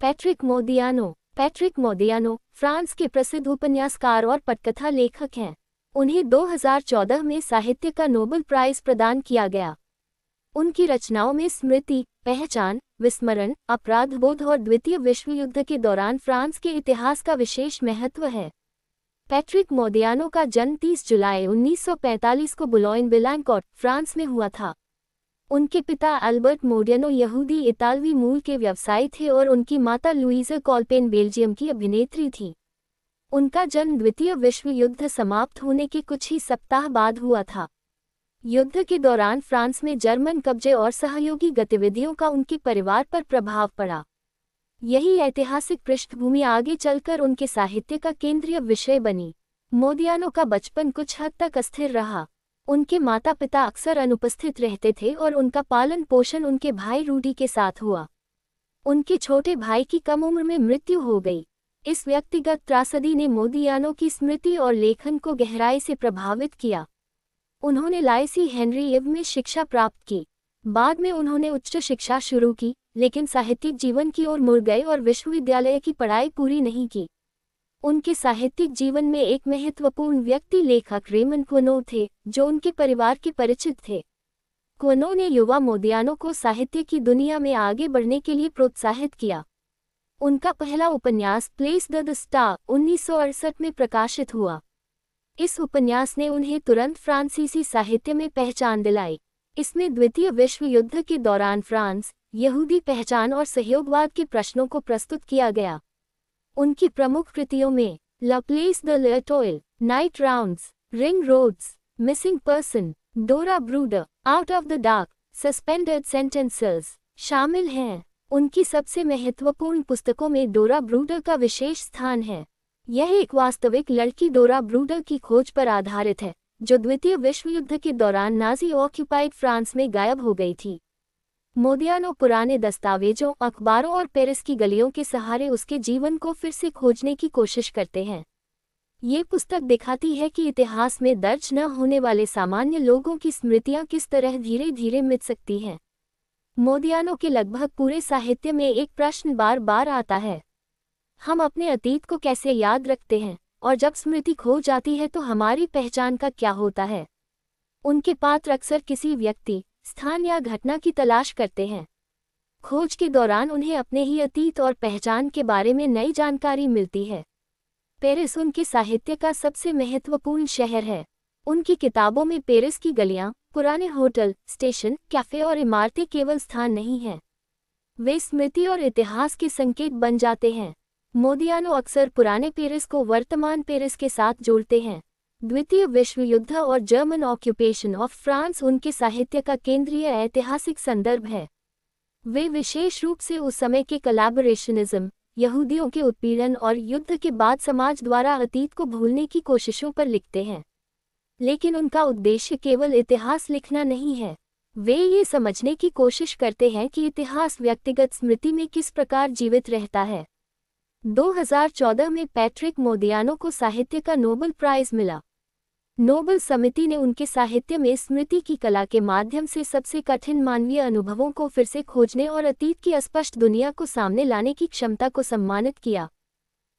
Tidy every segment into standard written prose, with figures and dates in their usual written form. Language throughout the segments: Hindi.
पैट्रिक मोदियानो फ्रांस के प्रसिद्ध उपन्यासकार और पटकथा लेखक हैं। उन्हें 2014 में साहित्य का नोबेल प्राइज प्रदान किया गया। उनकी रचनाओं में स्मृति, पहचान, विस्मरण, अपराधबोध और द्वितीय विश्व युद्ध के दौरान फ्रांस के इतिहास का विशेष महत्व है। पैट्रिक मोदियानो का जन्म 30 जुलाई 1945 को बुलोइन-बिलांकोट, फ्रांस में हुआ था। उनके पिता अल्बर्ट मोदियानो यहूदी इतालवी मूल के व्यवसायी थे और उनकी माता लुइज़ कॉल्पेन बेल्जियम की अभिनेत्री थी। उनका जन्म द्वितीय विश्व युद्ध समाप्त होने के कुछ ही सप्ताह बाद हुआ था। युद्ध के दौरान फ्रांस में जर्मन कब्जे और सहयोगी गतिविधियों का उनके परिवार पर प्रभाव पड़ा। यही ऐतिहासिक पृष्ठभूमि आगे चलकर उनके साहित्य का केंद्रीय विषय बनी। मोदियानो का बचपन कुछ हद तक अस्थिर रहा। उनके माता पिता अक्सर अनुपस्थित रहते थे और उनका पालन पोषण उनके भाई रूडी के साथ हुआ। उनके छोटे भाई की कम उम्र में मृत्यु हो गई। इस व्यक्तिगत त्रासदी ने मोदियानो की स्मृति और लेखन को गहराई से प्रभावित किया। उन्होंने लाइसी हेनरी इव में शिक्षा प्राप्त की। बाद में उन्होंने उच्च शिक्षा शुरू की, लेकिन साहित्यिक जीवन की ओर मुड़ गए और विश्वविद्यालय की पढ़ाई पूरी नहीं की। उनके साहित्यिक जीवन में एक महत्वपूर्ण व्यक्ति लेखक रेमन क्वनो थे, जो उनके परिवार के परिचित थे। क्वनो ने युवा मोदियानो को साहित्य की दुनिया में आगे बढ़ने के लिए प्रोत्साहित किया। उनका पहला उपन्यास प्लेस द स्टार 1968 में प्रकाशित हुआ। इस उपन्यास ने उन्हें तुरंत फ्रांसीसी साहित्य में पहचान दिलाई। इसमें द्वितीय विश्व युद्ध के दौरान फ्रांस, यहूदी पहचान और सहयोगवाद के प्रश्नों को प्रस्तुत किया गया। उनकी प्रमुख कृतियों में la place de l'étoile, night rounds, ring roads, missing person, Dora Bruder, out of the dark, suspended sentences शामिल हैं। उनकी सबसे महत्वपूर्ण पुस्तकों में डोरा ब्रूडर का विशेष स्थान है। यह एक वास्तविक लड़की डोरा ब्रूडर की खोज पर आधारित है, जो द्वितीय विश्व युद्ध के दौरान नाजी ऑक्यूपाइड फ्रांस में गायब हो गई थी। मोदियानो पुराने दस्तावेजों, अखबारों और पेरिस की गलियों के सहारे उसके जीवन को फिर से खोजने की कोशिश करते हैं। ये पुस्तक दिखाती है कि इतिहास में दर्ज न होने वाले सामान्य लोगों की स्मृतियां किस तरह धीरे धीरे मिट सकती हैं। मोदियानो के लगभग पूरे साहित्य में एक प्रश्न बार बार आता है: हम अपने अतीत को कैसे याद रखते हैं, और जब स्मृति खो जाती है तो हमारी पहचान का क्या होता है। उनके पात्र अक्सर किसी व्यक्ति, स्थान या घटना की तलाश करते हैं। खोज के दौरान उन्हें अपने ही अतीत और पहचान के बारे में नई जानकारी मिलती है। पेरिस उनके साहित्य का सबसे महत्वपूर्ण शहर है। उनकी किताबों में पेरिस की गलियां, पुराने होटल, स्टेशन, कैफे और इमारतें केवल स्थान नहीं हैं, वे स्मृति और इतिहास के संकेत बन जाते हैं। मोदियानो अक्सर पुराने पेरिस को वर्तमान पेरिस के साथ जोड़ते हैं। द्वितीय विश्व युद्ध और जर्मन ऑक्यूपेशन ऑफ फ्रांस उनके साहित्य का केंद्रीय ऐतिहासिक संदर्भ है। वे विशेष रूप से उस समय के कोलैबोरेशनिज्म, यहूदियों के उत्पीड़न और युद्ध के बाद समाज द्वारा अतीत को भूलने की कोशिशों पर लिखते हैं। लेकिन उनका उद्देश्य केवल इतिहास लिखना नहीं है। वे ये समझने की कोशिश करते हैं कि इतिहास व्यक्तिगत स्मृति में किस प्रकार जीवित रहता है। 2014 में पैट्रिक मोदियानो को साहित्य का नोबेल प्राइज मिला। नोबेल समिति ने उनके साहित्य में स्मृति की कला के माध्यम से सबसे कठिन मानवीय अनुभवों को फिर से खोजने और अतीत की अस्पष्ट दुनिया को सामने लाने की क्षमता को सम्मानित किया।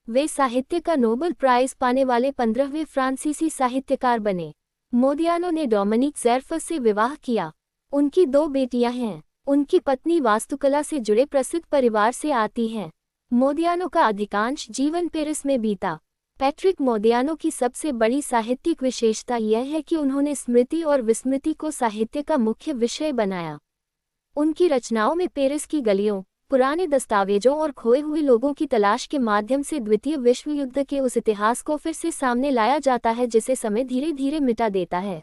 वे साहित्य का नोबेल प्राइज पाने वाले 15वें फ्रांसीसी साहित्यकार बने। मोदियानो ने डोमिनिक ज़ेर्फस से विवाह किया। उनकी 2 बेटियां हैं। उनकी पत्नी वास्तुकला से जुड़े प्रसिद्ध परिवार से आती हैं। मोदियानो का अधिकांश जीवन पेरिस में बीता। पैट्रिक मोदियानो की सबसे बड़ी साहित्यिक विशेषता यह है कि उन्होंने स्मृति और विस्मृति को साहित्य का मुख्य विषय बनाया। उनकी रचनाओं में पेरिस की गलियों, पुराने दस्तावेजों और खोए हुए लोगों की तलाश के माध्यम से द्वितीय विश्व युद्ध के उस इतिहास को फिर से सामने लाया जाता है जिसे समय धीरे धीरे मिटा देता है।